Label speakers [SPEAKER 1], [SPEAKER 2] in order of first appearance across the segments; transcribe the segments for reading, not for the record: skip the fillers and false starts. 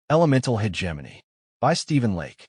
[SPEAKER 1] Elemental Hegemony by Stephen Lake.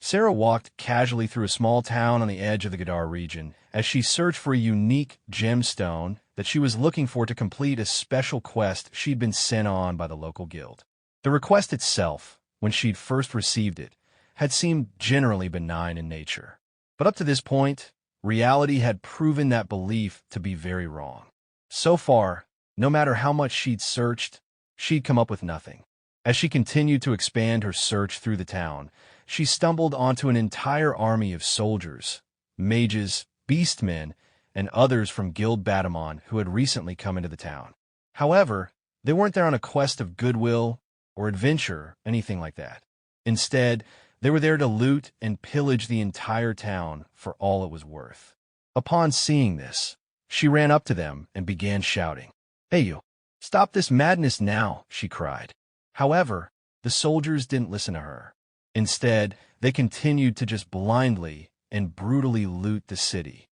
[SPEAKER 1] Sarah walked casually through a small town on the edge of the Gadar region as she searched for a unique gemstone that she was looking for to complete a special quest she'd been sent on by the local guild. The request itself, when she'd first received it, had seemed generally benign in nature. But up to this point, reality had proven that belief to be very wrong. So far, no matter how much she'd searched, she'd come up with nothing. As she continued to expand her search through the town, she stumbled onto an entire army of soldiers, mages, beastmen, and others from Guild Batamon who had recently come into the town. However, they weren't there on a quest of goodwill or adventure, anything like that. Instead, they were there to loot and pillage the entire town for all it was worth. Upon seeing this, she ran up to them and began shouting, "Hey you, stop this madness now," she cried. However, the soldiers didn't listen to her. Instead, they continued to just blindly and brutally loot the city.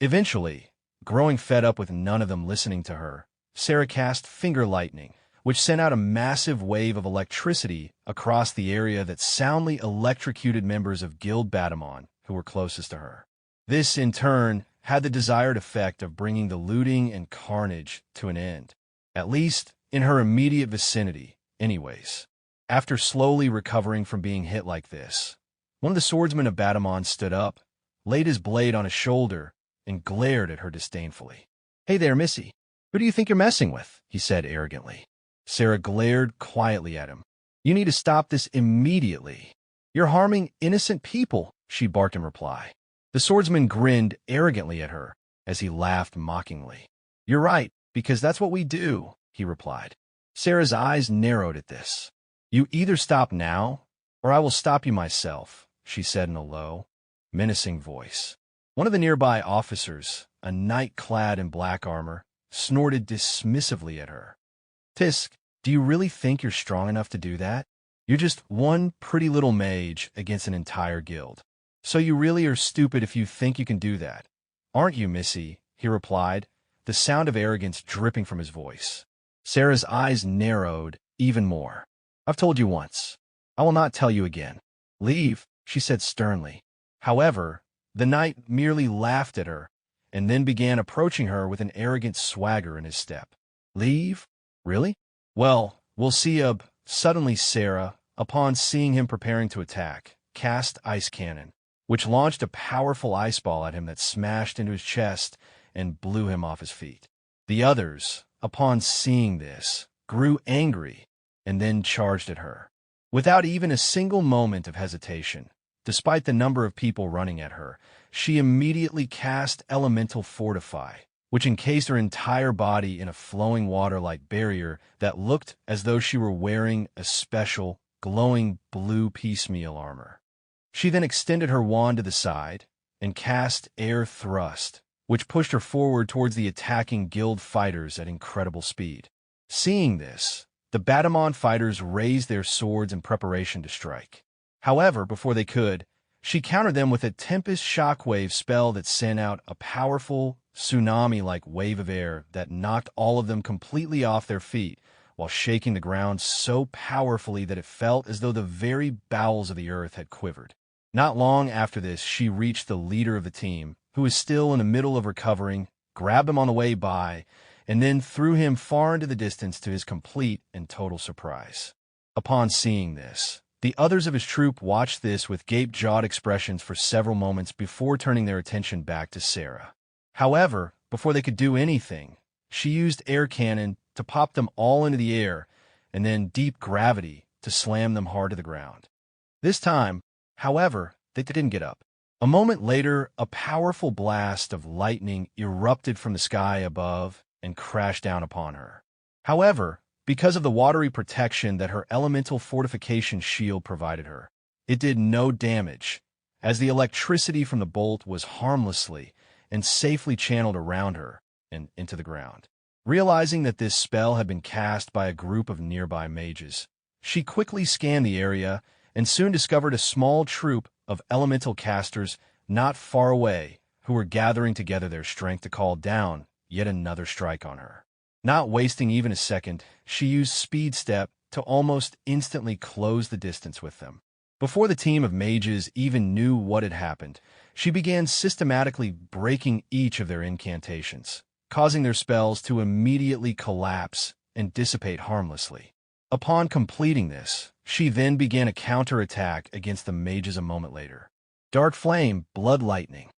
[SPEAKER 1] Eventually, growing fed up with none of them listening to her, Sarah cast Finger Lightning, which sent out a massive wave of electricity across the area that soundly electrocuted members of Guild Batamon who were closest to her. This, in turn, had the desired effect of bringing the looting and carnage to an end, at least in her immediate vicinity, anyways. After slowly recovering from being hit like this, one of the swordsmen of Batamon stood up, laid his blade on his shoulder, and glared at her disdainfully. "Hey there, Missy. Who do you think you're messing with?" he said arrogantly. Sarah glared quietly at him. "You need to stop this immediately. You're harming innocent people," she barked in reply. The swordsman grinned arrogantly at her as he laughed mockingly. "You're right, because that's what we do," he replied. Sarah's eyes narrowed at this. "You either stop now, or I will stop you myself," she said in a low, menacing voice. One of the nearby officers, a knight clad in black armor, snorted dismissively at her. "Tisk, do you really think you're strong enough to do that? You're just one pretty little mage against an entire guild. So you really are stupid if you think you can do that, aren't you, Missy?" he replied, the sound of arrogance dripping from his voice. Sarah's eyes narrowed even more. "I've told you once. I will not tell you again. Leave," she said sternly. However, the knight merely laughed at her and then began approaching her with an arrogant swagger in his step. "Leave? Really? Well, we'll see." Suddenly Sarah, upon seeing him preparing to attack, cast Ice Cannon, which launched a powerful ice ball at him that smashed into his chest and blew him off his feet. The others, upon seeing this, grew angry and then charged at her. Without even a single moment of hesitation, despite the number of people running at her, she immediately cast Elemental Fortify, which encased her entire body in a flowing water-like barrier that looked as though she were wearing a special, glowing blue piecemeal armor. She then extended her wand to the side and cast Air Thrust, which pushed her forward towards the attacking guild fighters at incredible speed. Seeing this, the Batamon fighters raised their swords in preparation to strike. However, before they could, she countered them with a Tempest Shockwave spell that sent out a powerful, tsunami-like wave of air that knocked all of them completely off their feet while shaking the ground so powerfully that it felt as though the very bowels of the earth had quivered. Not long after this, she reached the leader of the team, who was still in the middle of recovering, grabbed him on the way by, and then threw him far into the distance to his complete and total surprise. Upon seeing this, the others of his troop watched this with gape-jawed expressions for several moments before turning their attention back to Sarah. However, before they could do anything, she used Air Cannon to pop them all into the air and then Deep Gravity to slam them hard to the ground. This time, however, they didn't get up. A moment later, a powerful blast of lightning erupted from the sky above and crashed down upon her. However, because of the watery protection that her elemental fortification shield provided her, it did no damage, as the electricity from the bolt was harmlessly and safely channeled around her and into the ground. Realizing that this spell had been cast by a group of nearby mages, she quickly scanned the area and soon discovered a small troop of elemental casters not far away who were gathering together their strength to call down yet another strike on her. Not wasting even a second, she used Speed Step to almost instantly close the distance with them. Before the team of mages even knew what had happened, she began systematically breaking each of their incantations, causing their spells to immediately collapse and dissipate harmlessly. Upon completing this, she then began a counterattack against the mages a moment later. "Dark Flame, Blood Lightning,"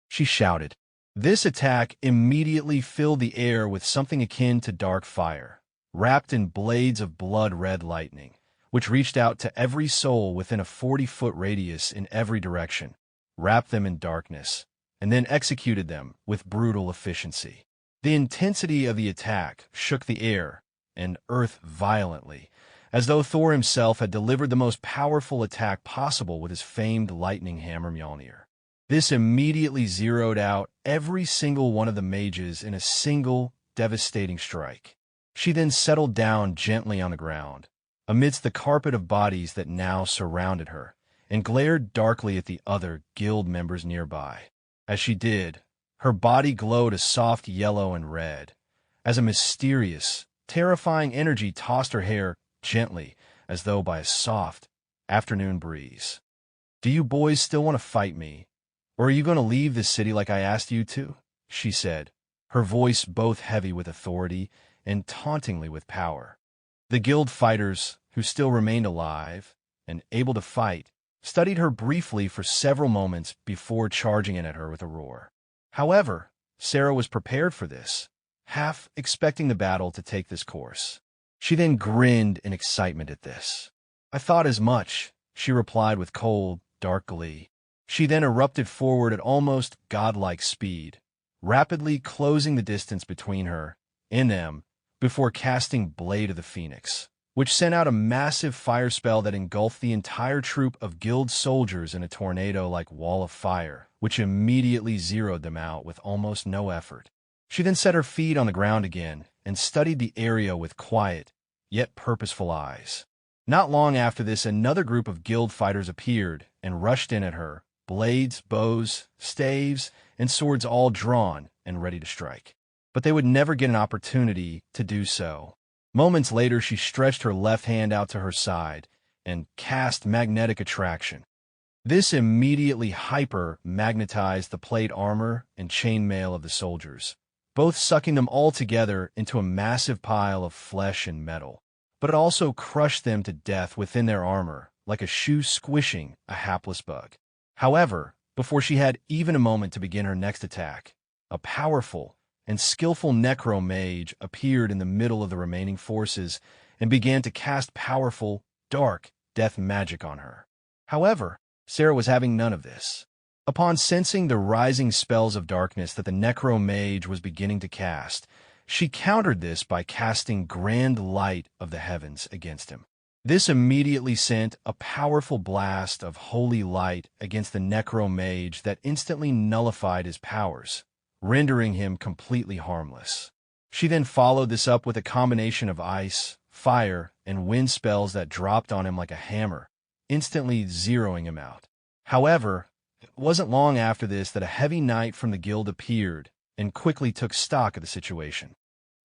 [SPEAKER 1] she shouted. This attack immediately filled the air with something akin to dark fire, wrapped in blades of blood-red lightning, which reached out to every soul within a 40-foot radius in every direction, wrapped them in darkness, and then executed them with brutal efficiency. The intensity of the attack shook the air and earth violently, as though Thor himself had delivered the most powerful attack possible with his famed lightning hammer Mjolnir. This immediately zeroed out every single one of the mages in a single, devastating strike. She then settled down gently on the ground, amidst the carpet of bodies that now surrounded her, and glared darkly at the other guild members nearby. As she did, her body glowed a soft yellow and red, as a mysterious, terrifying energy tossed her hair gently, as though by a soft afternoon breeze. "Do you boys still want to fight me? Or are you going to leave this city like I asked you to?" she said, her voice both heavy with authority and tauntingly with power. The guild fighters, who still remained alive and able to fight, studied her briefly for several moments before charging in at her with a roar. However, Sarah was prepared for this, half expecting the battle to take this course. She then grinned in excitement at this. "I thought as much," she replied with cold, dark glee. She then erupted forward at almost godlike speed, rapidly closing the distance between her and them before casting Blade of the Phoenix, which sent out a massive fire spell that engulfed the entire troop of guild soldiers in a tornado-like wall of fire, which immediately zeroed them out with almost no effort. She then set her feet on the ground again and studied the area with quiet, yet purposeful eyes. Not long after this, another group of guild fighters appeared and rushed in at her, blades, bows, staves, and swords all drawn and ready to strike. But they would never get an opportunity to do so. Moments later, she stretched her left hand out to her side and cast Magnetic Attraction. This immediately hyper-magnetized the plate armor and chainmail of the soldiers, both sucking them all together into a massive pile of flesh and metal. But it also crushed them to death within their armor, like a shoe squishing a hapless bug. However, before she had even a moment to begin her next attack, a powerful and skillful necro-mage appeared in the middle of the remaining forces and began to cast powerful, dark death magic on her. However, Sarah was having none of this. Upon sensing the rising spells of darkness that the necro-mage was beginning to cast, she countered this by casting Grand Light of the Heavens against him. This immediately sent a powerful blast of holy light against the necro-mage that instantly nullified his powers, rendering him completely harmless. She then followed this up with a combination of ice, fire, and wind spells that dropped on him like a hammer, instantly zeroing him out. However, it wasn't long after this that a heavy knight from the guild appeared and quickly took stock of the situation.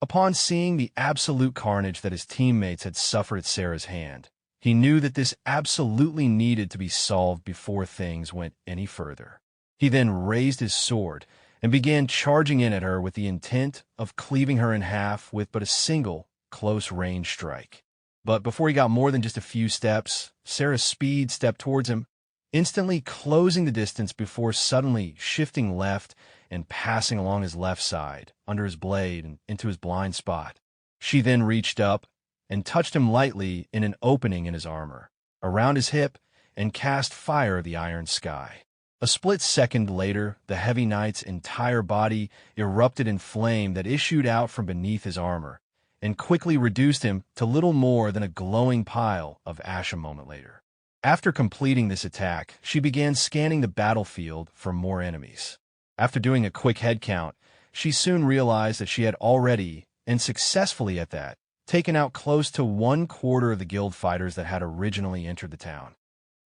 [SPEAKER 1] Upon seeing the absolute carnage that his teammates had suffered at Sarah's hand, he knew that this absolutely needed to be solved before things went any further. He then raised his sword and began charging in at her with the intent of cleaving her in half with but a single close-range strike. But before he got more than just a few steps, Sarah's speed stepped towards him, instantly closing the distance before suddenly shifting left and passing along his left side, under his blade and into his blind spot. She then reached up and touched him lightly in an opening in his armor, around his hip, and cast Fire of the Iron Sky. A split second later, the heavy knight's entire body erupted in flame that issued out from beneath his armor, and quickly reduced him to little more than a glowing pile of ash a moment later. After completing this attack, she began scanning the battlefield for more enemies. After doing a quick head count, she soon realized that she had already, and successfully at that, taken out close to 1/4 of the guild fighters that had originally entered the town.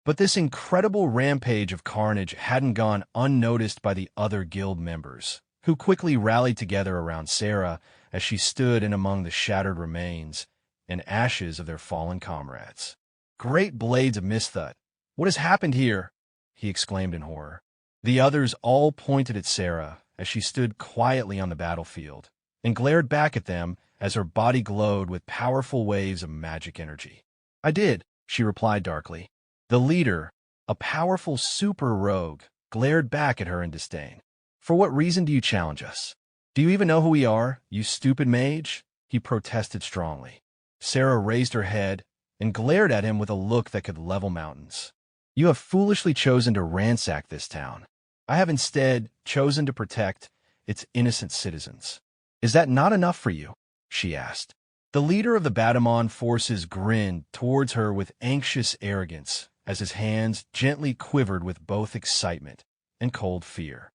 [SPEAKER 1] But this incredible rampage of carnage hadn't gone unnoticed by the other guild members, who quickly rallied together around Sarah as she stood in among the shattered remains, and ashes of their fallen comrades. Great blades of Misthoth! What has happened here? He exclaimed in horror. The others all pointed at Sarah as she stood quietly on the battlefield and glared back at them as her body glowed with powerful waves of magic energy. I did, she replied darkly. The leader, a powerful super rogue, glared back at her in disdain. For what reason do you challenge us? Do you even know who we are, you stupid mage? He protested strongly. Sarah raised her head and glared at him with a look that could level mountains. You have foolishly chosen to ransack this town. I have instead chosen to protect its innocent citizens. Is that not enough for you? She asked. The leader of the Batamon forces grinned towards her with anxious arrogance as his hands gently quivered with both excitement and cold fear.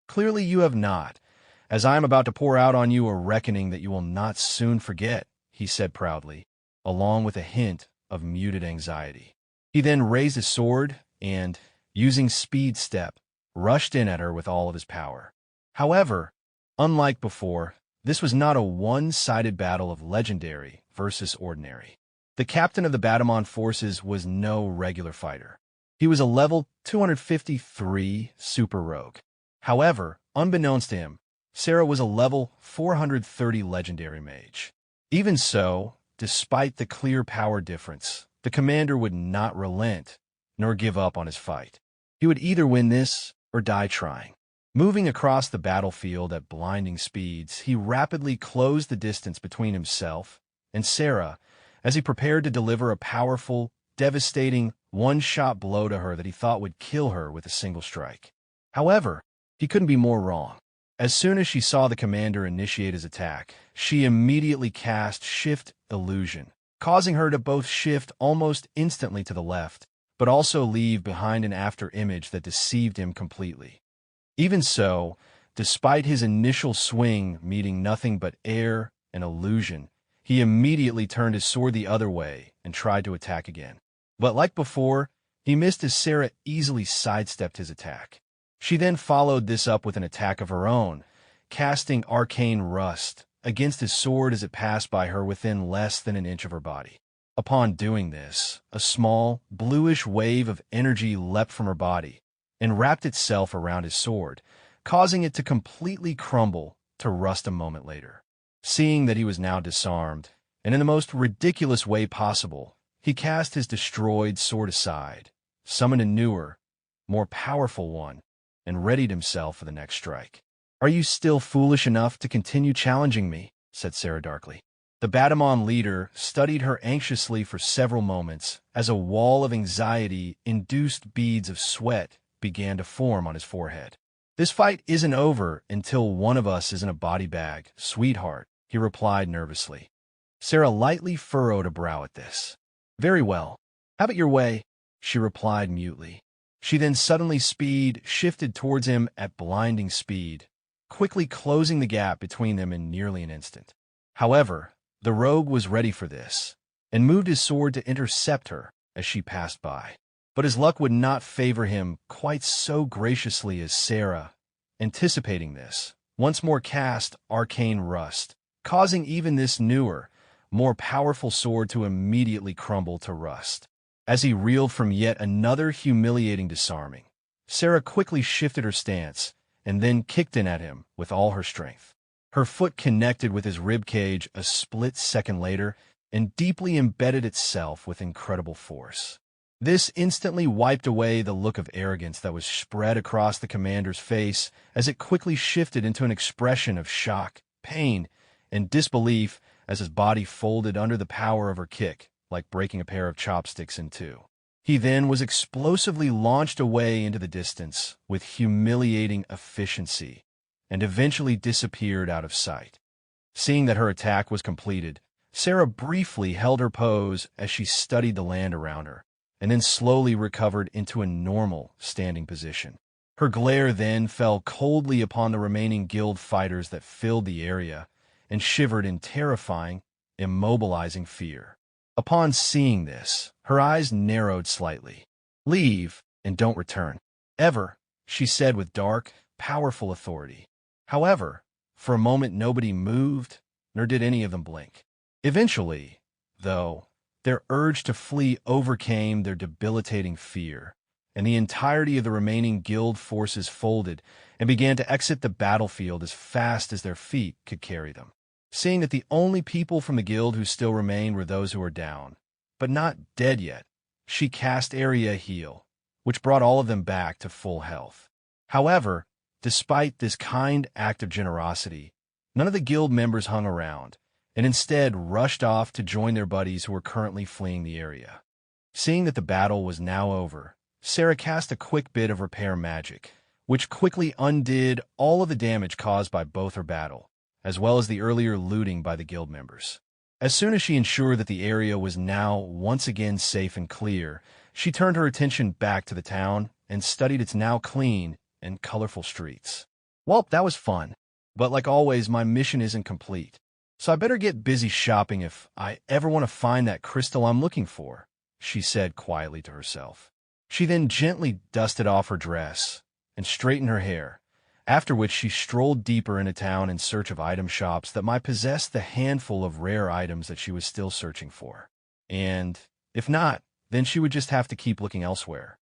[SPEAKER 1] Clearly you have not, as I am about to pour out on you a reckoning that you will not soon forget, he said proudly, along with a hint of muted anxiety. He then raised his sword and, using speed step, rushed in at her with all of his power. However, unlike before, this was not a one-sided battle of legendary versus ordinary. The captain of the Batamon forces was no regular fighter. He was a level 253 super rogue. However, unbeknownst to him, Sarah was a level 430 legendary mage. Even so, despite the clear power difference, the commander would not relent nor give up on his fight. He would either win this or die trying. Moving across the battlefield at blinding speeds, he rapidly closed the distance between himself and Sarah as he prepared to deliver a powerful, devastating, one-shot blow to her that he thought would kill her with a single strike. However, he couldn't be more wrong. As soon as she saw the commander initiate his attack, she immediately cast Shift Illusion, causing her to both shift almost instantly to the left, but also leave behind an after image that deceived him completely. Even so, despite his initial swing meeting nothing but air and illusion, he immediately turned his sword the other way and tried to attack again. But like before, he missed as Sarah easily sidestepped his attack. She then followed this up with an attack of her own, casting Arcane Rust against his sword as it passed by her within less than an inch of her body. Upon doing this, a small, bluish wave of energy leapt from her body and wrapped itself around his sword, causing it to completely crumble to rust a moment later. Seeing that he was now disarmed, and in the most ridiculous way possible, he cast his destroyed sword aside, summoned a newer, more powerful one, and readied himself for the next strike. "Are you still foolish enough to continue challenging me?" said Sarah darkly. The Batamon leader studied her anxiously for several moments as a wall of anxiety-induced beads of sweat began to form on his forehead. "This fight isn't over until one of us is in a body bag, sweetheart," he replied nervously. Sarah lightly furrowed a brow at this. "Very well. Have it your way," she replied mutely. She then suddenly shifted towards him at blinding speed, quickly closing the gap between them in nearly an instant. However, the rogue was ready for this, and moved his sword to intercept her as she passed by. But his luck would not favor him quite so graciously as Sarah, anticipating this, once more cast Arcane Rust, causing even this newer, more powerful sword to immediately crumble to rust. As he reeled from yet another humiliating disarming, Sarah quickly shifted her stance and then kicked in at him with all her strength. Her foot connected with his ribcage a split second later and deeply embedded itself with incredible force. This instantly wiped away the look of arrogance that was spread across the commander's face as it quickly shifted into an expression of shock, pain, and disbelief as his body folded under the power of her kick, like breaking a pair of chopsticks in two. He then was explosively launched away into the distance with humiliating efficiency and eventually disappeared out of sight. Seeing that her attack was completed, Sarah briefly held her pose as she studied the land around her, and then slowly recovered into a normal standing position. Her glare then fell coldly upon the remaining guild fighters that filled the area and shivered in terrifying, immobilizing fear. Upon seeing this, her eyes narrowed slightly. "Leave, and don't return. Ever," she said with dark, powerful authority. However, for a moment nobody moved, nor did any of them blink. Eventually, though, their urge to flee overcame their debilitating fear, and the entirety of the remaining guild forces folded and began to exit the battlefield as fast as their feet could carry them. Seeing that the only people from the guild who still remained were those who were down, but not dead yet, she cast Area Heal, which brought all of them back to full health. However, despite this kind act of generosity, none of the guild members hung around, and instead rushed off to join their buddies who were currently fleeing the area. Seeing that the battle was now over, Sarah cast a quick bit of repair magic, which quickly undid all of the damage caused by both her battle, as well as the earlier looting by the guild members. As soon as she ensured that the area was now once again safe and clear, she turned her attention back to the town and studied its now clean and colorful streets. Well, that was fun, but like always, my mission isn't complete. So I better get busy shopping if I ever want to find that crystal I'm looking for, she said quietly to herself. She then gently dusted off her dress and straightened her hair, after which she strolled deeper into town in search of item shops that might possess the handful of rare items that she was still searching for. And if not, then she would just have to keep looking elsewhere.